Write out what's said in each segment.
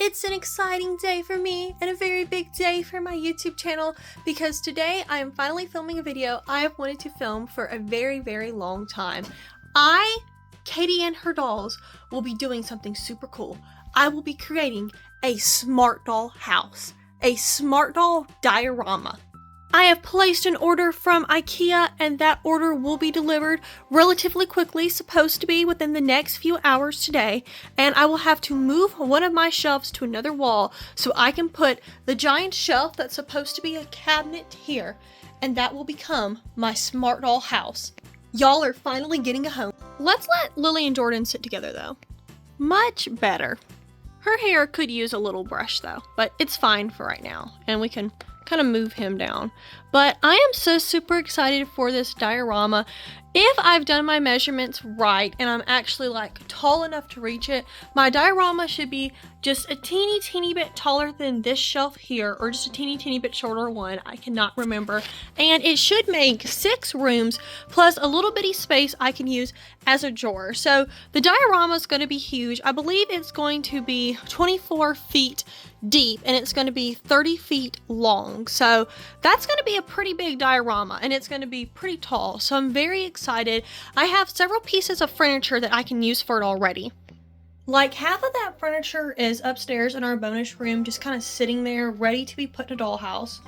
It's an exciting day for me and a very big day for my YouTube channel because today I am finally filming a video I have wanted to film for a very long time. Katie and her dolls, will be doing something super cool. I will be creating a smart doll house, a smart doll diorama. I have placed an order from IKEA and that order will be delivered relatively quickly, supposed to be within the next few hours today, and I will have to move one of my shelves to another wall so I can put the giant shelf that's supposed to be a cabinet here, and that will become my smart doll house. Y'all are finally getting a home. Let's let Lily and Jordan sit together though. Much better. Her hair could use a little brush though, but it's fine for right now, and we can kind of move him down. But I am so super excited for this diorama. If I've done my measurements right and I'm actually like tall enough to reach it, my diorama should be just a teeny bit taller than this shelf here, or just a teeny bit shorter one, I cannot remember. And it should make 6 rooms plus a little bitty space I can use as a drawer. So the diorama is going to be huge. I believe it's going to be 24 feet deep and it's going to be 30 feet long. So that's going to be a pretty big diorama and it's going to be pretty tall. So I'm very excited. I have several pieces of furniture that I can use for it already. Like half of that furniture is upstairs in our bonus room, just kind of sitting there ready to be put in a dollhouse.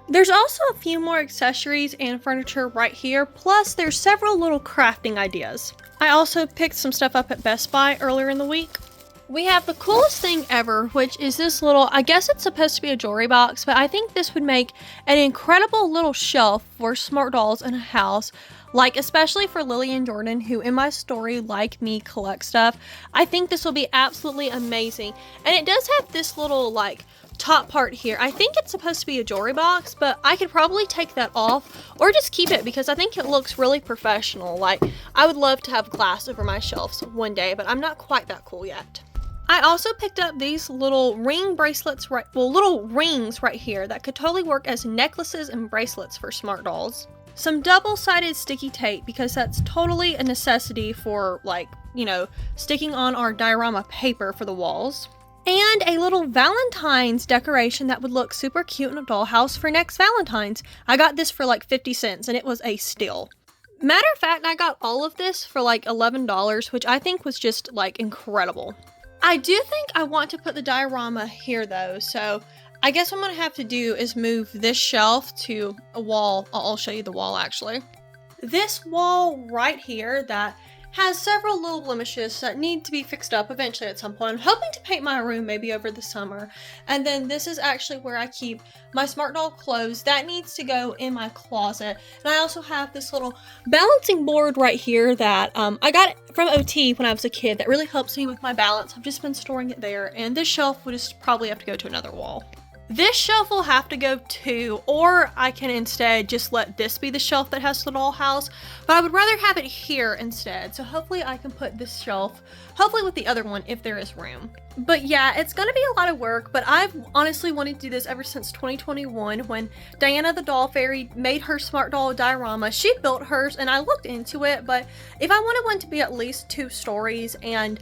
There's also a few more accessories and furniture right here, plus there's several little crafting ideas. I also picked some stuff up at Best Buy earlier in the week. We have the coolest thing ever, which is this little, I guess it's supposed to be a jewelry box, but I think this would make an incredible little shelf for smart dolls in a house. Like, especially for Lily and Jordan, who in my story, like me, collect stuff. I think this will be absolutely amazing. And it does have this little, like, top part here. I think it's supposed to be a jewelry box, but I could probably take that off or just keep it because I think it looks really professional. Like, I would love to have glass over my shelves one day, but I'm not quite that cool yet. I also picked up these little ring bracelets, little rings right here that could totally work as necklaces and bracelets for smart dolls. Some double-sided sticky tape because that's totally a necessity for, like, you know, sticking on our diorama paper for the walls. And a little Valentine's decoration that would look super cute in a dollhouse for next Valentine's. I got this for like 50 cents and it was a steal. Matter of fact, I got all of this for like $11, which I think was just like incredible. I do think I want to put the diorama here though, so I guess what I'm going to have to do is move this shelf to a wall. I'll show you the wall actually. This wall right here that has several little blemishes that need to be fixed up eventually at some point. I'm hoping to paint my room maybe over the summer. And then this is actually where I keep my smart doll clothes. That needs to go in my closet. And I also have this little balancing board right here that I got from OT when I was a kid that really helps me with my balance. I've just been storing it there. And this shelf would just probably have to go to another wall. This shelf will have to go too, or I can instead just let this be the shelf that has the dollhouse, but I would rather have it here instead, so hopefully I can put this shelf, hopefully with the other one if there is room. But yeah, it's gonna be a lot of work, but I've honestly wanted to do this ever since 2021 when Diana the Doll Fairy made her smart doll diorama. She built hers and I looked into it, but if I wanted one to be at least 2 stories, and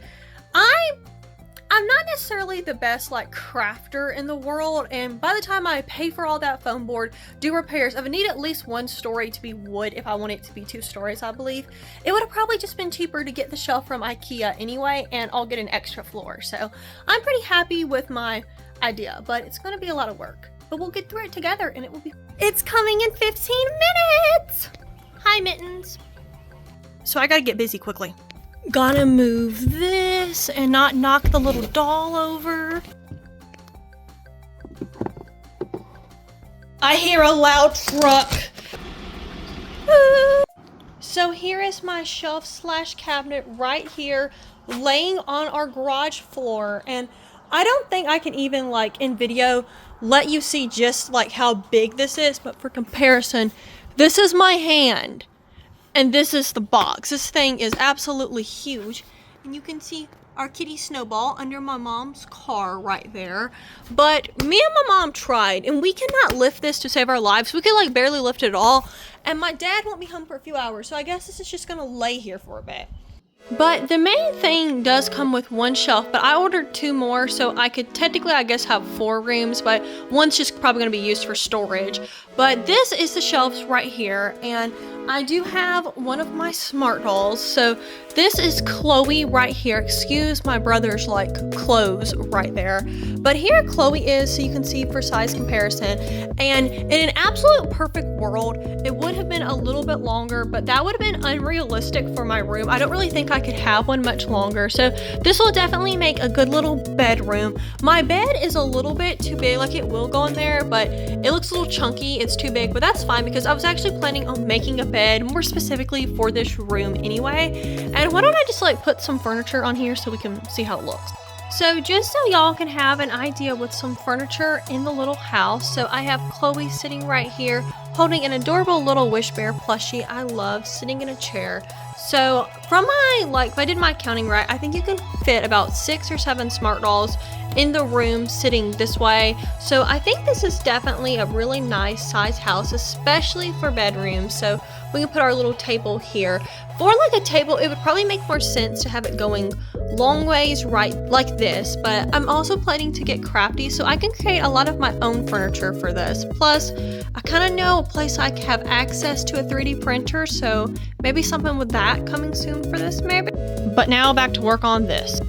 I'm not necessarily the best like crafter in the world, and by the time I pay for all that foam board, do repairs, I would need at least 1 story to be wood if I want it to be 2 stories, I believe. It would have probably just been cheaper to get the shelf from IKEA anyway, and I'll get an extra floor. So I'm pretty happy with my idea, but it's going to be a lot of work. But we'll get through it together and it will be... It's coming in 15 minutes! Hi, Mittens. So I gotta get busy quickly. Gotta move this and not knock the little doll over. I hear a loud truck. So here is my shelf slash cabinet right here laying on our garage floor, and I don't think I can even like in video let you see just like how big this is, but for comparison, this is my hand. And this is the box. This thing is absolutely huge. And you can see our kitty Snowball under my mom's car right there. But me and my mom tried, and we cannot lift this to save our lives. We can like barely lift it at all. And my dad won't be home for a few hours, so I guess this is just gonna lay here for a bit. But the main thing does come with one shelf, but I ordered 2 more, so I could technically, I guess, have 4 rooms, but one's just probably going to be used for storage. But this is the shelves right here, and I do have one of my smart dolls. So this is Chloe right here. Excuse my brother's like clothes right there. But here Chloe is, so you can see for size comparison. And in an absolute perfect world, it would have been a little bit longer, but that would have been unrealistic for my room. I don't really think I could have one much longer. So this will definitely make a good little bedroom. My bed is a little bit too big, like it will go in there, but it looks a little chunky. It's too big, but that's fine because I was actually planning on making a bed more specifically for this room anyway. And why don't I just like put some furniture on here so we can see how it looks. So just so y'all can have an idea with some furniture in the little house, so I have Chloe sitting right here holding an adorable little Wish Bear plushie I love, sitting in a chair. So from my, if I did my counting right, I think you can fit about 6 or 7 smart dolls in the room sitting this way. So I think this is definitely a really nice size house, especially for bedrooms. So we can put our little table here. For like a table, it would probably make more sense to have it going long ways right like this, but I'm also planning to get crafty so I can create a lot of my own furniture for this. Plus, I kind of know a place I have access to a 3D printer, so maybe something with that coming soon for this maybe. But now back to work on this.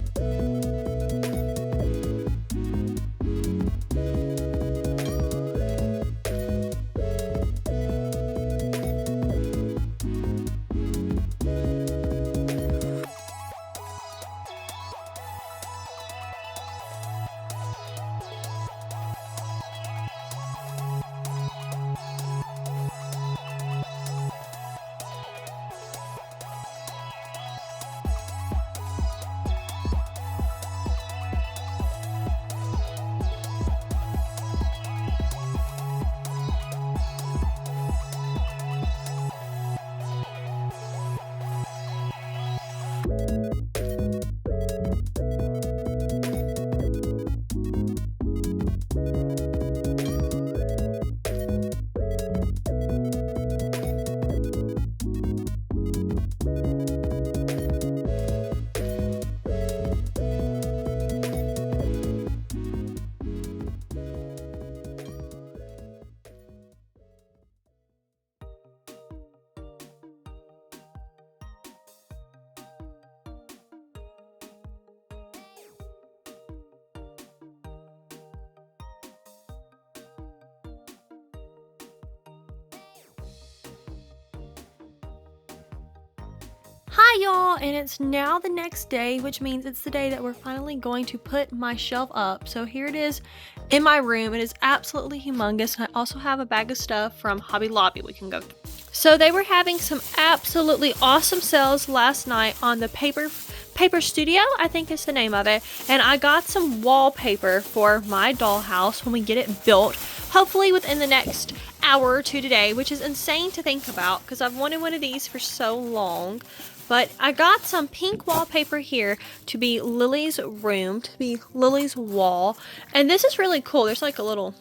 Hi y'all, and it's now the next day, which means it's the day that we're finally going to put my shelf up. So here it is in my room. It is absolutely humongous, and I also have a bag of stuff from Hobby Lobby we can go through. So they were having some absolutely awesome sales last night on the Paper Studio, I think is the name of it, and I got some wallpaper for my dollhouse when we get it built, hopefully within the next hour or two today, which is insane to think about because I've wanted one of these for so long. But I got some pink wallpaper here to be Lily's room, to be Lily's wall, and this is really cool. There's like a little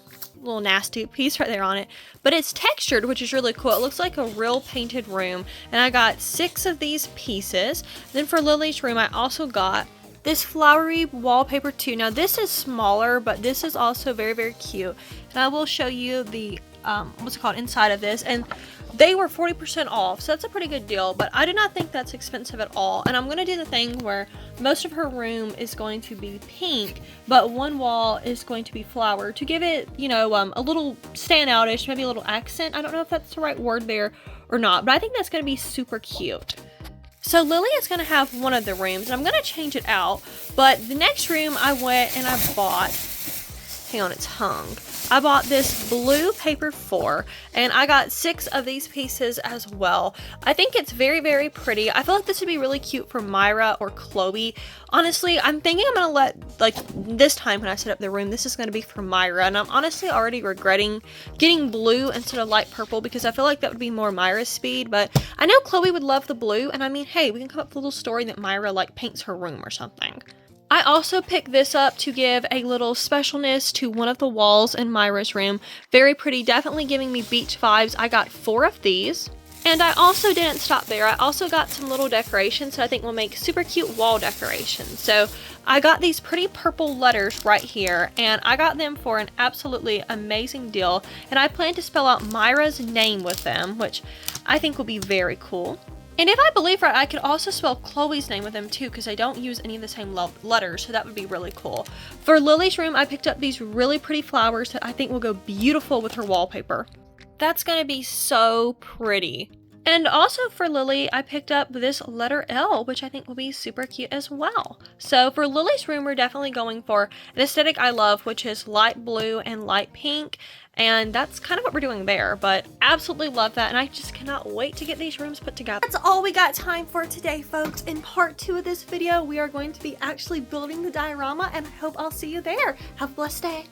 nasty piece right there on it, but it's textured, which is really cool. It looks like a real painted room, and I got 6 of these pieces. Then for Lily's room, I also got this flowery wallpaper too. Now this is smaller, but this is also very, very cute, and I will show you the what's it called inside of this, and they were 40% off, so that's a pretty good deal, but I do not think that's expensive at all. And I'm going to do the thing where most of her room is going to be pink, but one wall is going to be flower to give it, you know, a little standout-ish, maybe a little accent. I don't know if that's the right word there or not, but I think that's going to be super cute. So Lily is going to have one of the rooms, and I'm going to change it out, but the next room I went and I bought, hang on, it's hung. I bought this blue paper 4, and I got 6 of these pieces as well. I think it's very, very pretty. I feel like this would be really cute for Myra or Chloe. Honestly, I'm thinking I'm gonna let, like, this time when I set up the room, this is gonna be for Myra, and I'm honestly already regretting getting blue instead of light purple because I feel like that would be more Myra's speed, but I know Chloe would love the blue, and I mean, hey, we can come up with a little story that Myra, like, paints her room or something. I also picked this up to give a little specialness to one of the walls in Myra's room. Very pretty, definitely giving me beach vibes. I got 4 of these. And I also didn't stop there. I also got some little decorations that I think will make super cute wall decorations. So I got these pretty purple letters right here, and I got them for an absolutely amazing deal. And I plan to spell out Myra's name with them, which I think will be very cool. And if I believe right, I could also spell Chloe's name with them too, because I don't use any of the same letters, so that would be really cool. For Lily's room, I picked up these really pretty flowers that I think will go beautiful with her wallpaper. That's gonna be so pretty. And also for Lily, I picked up this letter L, which I think will be super cute as well. So for Lily's room, we're definitely going for an aesthetic I love, which is light blue and light pink. And that's kind of what we're doing there, but absolutely love that. And I just cannot wait to get these rooms put together. That's all we got time for today, folks. In part 2 of this video, we are going to be actually building the diorama, and I hope I'll see you there. Have a blessed day.